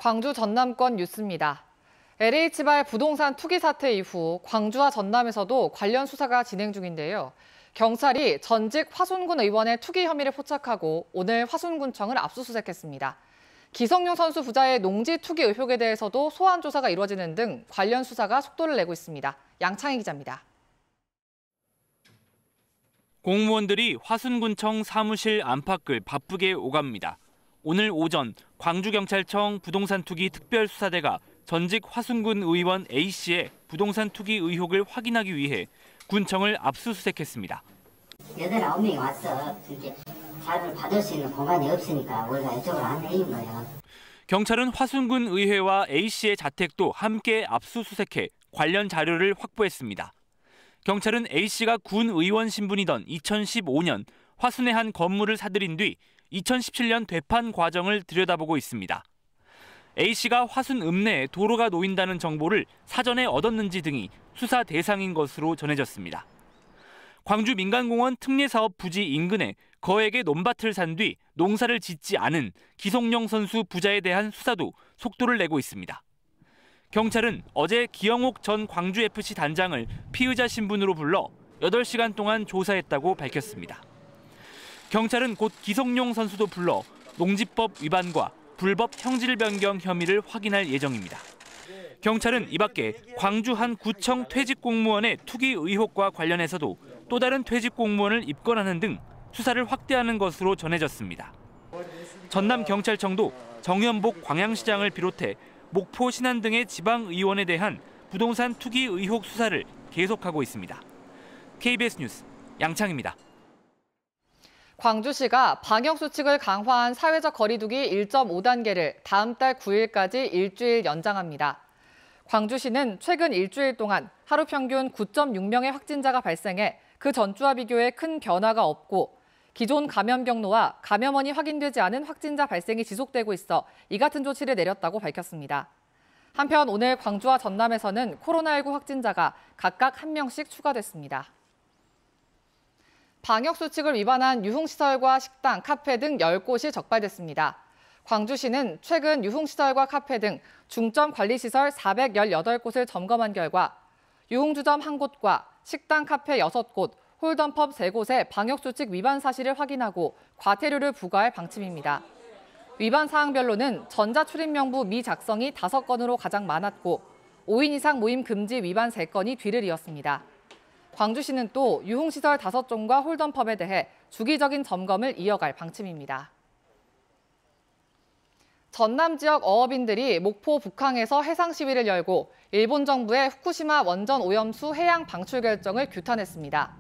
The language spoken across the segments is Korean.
광주 전남권 뉴스입니다. LH발 부동산 투기 사태 이후 광주와 전남에서도 관련 수사가 진행 중인데요. 경찰이 전직 화순군 의원의 투기 혐의를 포착하고 오늘 화순군청을 압수수색했습니다. 기성용 선수 부자의 농지 투기 의혹에 대해서도 소환 조사가 이루어지는 등 관련 수사가 속도를 내고 있습니다. 양창희 기자입니다. 공무원들이 화순군청 사무실 안팎을 바쁘게 오갑니다. 오늘 오전 광주경찰청 부동산 투기 특별수사대가 전직 화순군 의원 A씨의 부동산 투기 의혹을 확인하기 위해 군청을 압수수색했습니다. 8, 9명이 와서 이렇게 자료를 받을 수 있는 공간이 없으니까 우리가 이쪽으로 안내인 거예요. 경찰은 화순군 의회와 A씨의 자택도 함께 압수수색해 관련 자료를 확보했습니다. 경찰은 A씨가 군 의원 신분이던 2015년 화순의 한 건물을 사들인 뒤 2017년 되판 과정을 들여다보고 있습니다. A씨가 화순 읍내에 도로가 놓인다는 정보를 사전에 얻었는지 등이 수사 대상인 것으로 전해졌습니다. 광주 민간공원 특례사업 부지 인근에 거액의 논밭을 산 뒤 농사를 짓지 않은 기성용 선수 부자에 대한 수사도 속도를 내고 있습니다. 경찰은 어제 기영옥 전 광주FC 단장을 피의자 신분으로 불러 8시간 동안 조사했다고 밝혔습니다. 경찰은 곧 기성용 선수도 불러 농지법 위반과 불법 형질 변경 혐의를 확인할 예정입니다. 경찰은 이 밖에 광주 한 구청 퇴직 공무원의 투기 의혹과 관련해서도 또 다른 퇴직 공무원을 입건하는 등 수사를 확대하는 것으로 전해졌습니다. 전남경찰청도 정현복 광양시장을 비롯해 목포 신안 등의 지방의원에 대한 부동산 투기 의혹 수사를 계속하고 있습니다. KBS 뉴스 양창입니다. 광주시가 방역수칙을 강화한 사회적 거리두기 1.5단계를 다음 달 9일까지 일주일 연장합니다. 광주시는 최근 일주일 동안 하루 평균 9.6명의 확진자가 발생해 그 전주와 비교해 큰 변화가 없고 기존 감염 경로와 감염원이 확인되지 않은 확진자 발생이 지속되고 있어 이 같은 조치를 내렸다고 밝혔습니다. 한편 오늘 광주와 전남에서는 코로나19 확진자가 각각 1명씩 추가됐습니다. 방역수칙을 위반한 유흥시설과 식당, 카페 등 10곳이 적발됐습니다. 광주시는 최근 유흥시설과 카페 등 중점관리시설 418곳을 점검한 결과 유흥주점 1곳과 식당, 카페 6곳, 홀덤펍 3곳의 방역수칙 위반 사실을 확인하고 과태료를 부과할 방침입니다. 위반 사항별로는 전자출입명부 미작성이 5건으로 가장 많았고 5인 이상 모임 금지 위반 3건이 뒤를 이었습니다. 광주시는 또 유흥시설 5종과 홀덤펍에 대해 주기적인 점검을 이어갈 방침입니다. 전남 지역 어업인들이 목포 북항에서 해상 시위를 열고 일본 정부의 후쿠시마 원전 오염수 해양 방출 결정을 규탄했습니다.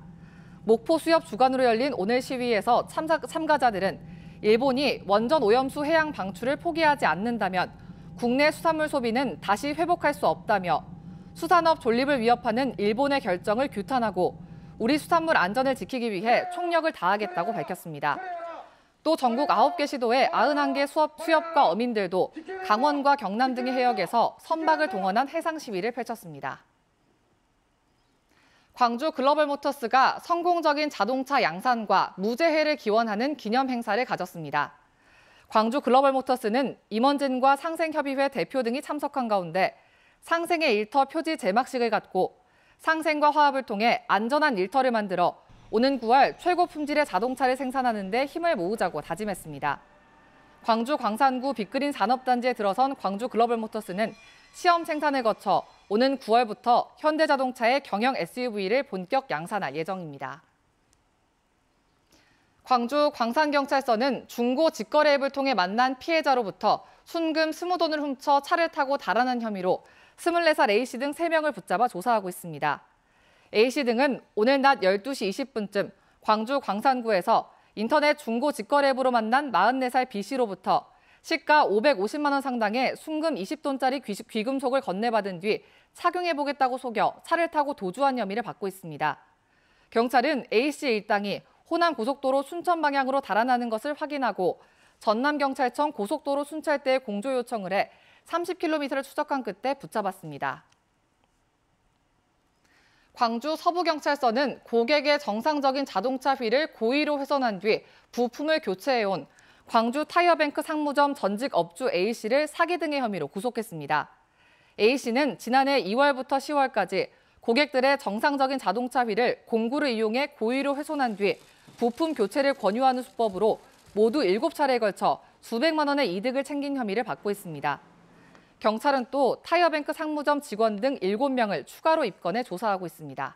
목포 수협 주관으로 열린 오늘 시위에서 참가자들은 일본이 원전 오염수 해양 방출을 포기하지 않는다면 국내 수산물 소비는 다시 회복할 수 없다며 수산업 존립을 위협하는 일본의 결정을 규탄하고 우리 수산물 안전을 지키기 위해 총력을 다하겠다고 밝혔습니다. 또 전국 9개 시도의 91개 수협과 어민들도 강원과 경남 등의 해역에서 선박을 동원한 해상 시위를 펼쳤습니다. 광주 글로벌모터스가 성공적인 자동차 양산과 무제해를 기원하는 기념 행사를 가졌습니다. 광주 글로벌모터스는 임원진과 상생협의회 대표 등이 참석한 가운데 상생의 일터 표지 제막식을 갖고 상생과 화합을 통해 안전한 일터를 만들어 오는 9월 최고 품질의 자동차를 생산하는 데 힘을 모으자고 다짐했습니다. 광주 광산구 빅그린 산업단지에 들어선 광주 글로벌모터스는 시험 생산을 거쳐 오는 9월부터 현대자동차의 경영 SUV를 본격 양산할 예정입니다. 광주 광산경찰서는 중고 직거래 앱을 통해 만난 피해자로부터 순금 20돈을 훔쳐 차를 타고 달아난 혐의로 24살 A씨 등 3명을 붙잡아 조사하고 있습니다. A씨 등은 오늘 낮 12시 20분쯤 광주 광산구에서 인터넷 중고 직거래 앱으로 만난 44살 B씨로부터 시가 550만 원 상당의 순금 20돈짜리 귀금속을 건네받은 뒤 착용해보겠다고 속여 차를 타고 도주한 혐의를 받고 있습니다. 경찰은 A씨 일당이 호남 고속도로 순천 방향으로 달아나는 것을 확인하고 전남경찰청 고속도로 순찰대에 공조 요청을 해 30km를 추적한 끝에 붙잡았습니다. 광주 서부경찰서는 고객의 정상적인 자동차 휠을 고의로 훼손한 뒤 부품을 교체해온 광주 타이어뱅크 상무점 전직 업주 A씨를 사기 등의 혐의로 구속했습니다. A씨는 지난해 2월부터 10월까지 고객들의 정상적인 자동차 휠을 공구를 이용해 고의로 훼손한 뒤 부품 교체를 권유하는 수법으로 모두 7차례에 걸쳐 수백만 원의 이득을 챙긴 혐의를 받고 있습니다. 경찰은 또 타이어뱅크 상무점 직원 등 7명을 추가로 입건해 조사하고 있습니다.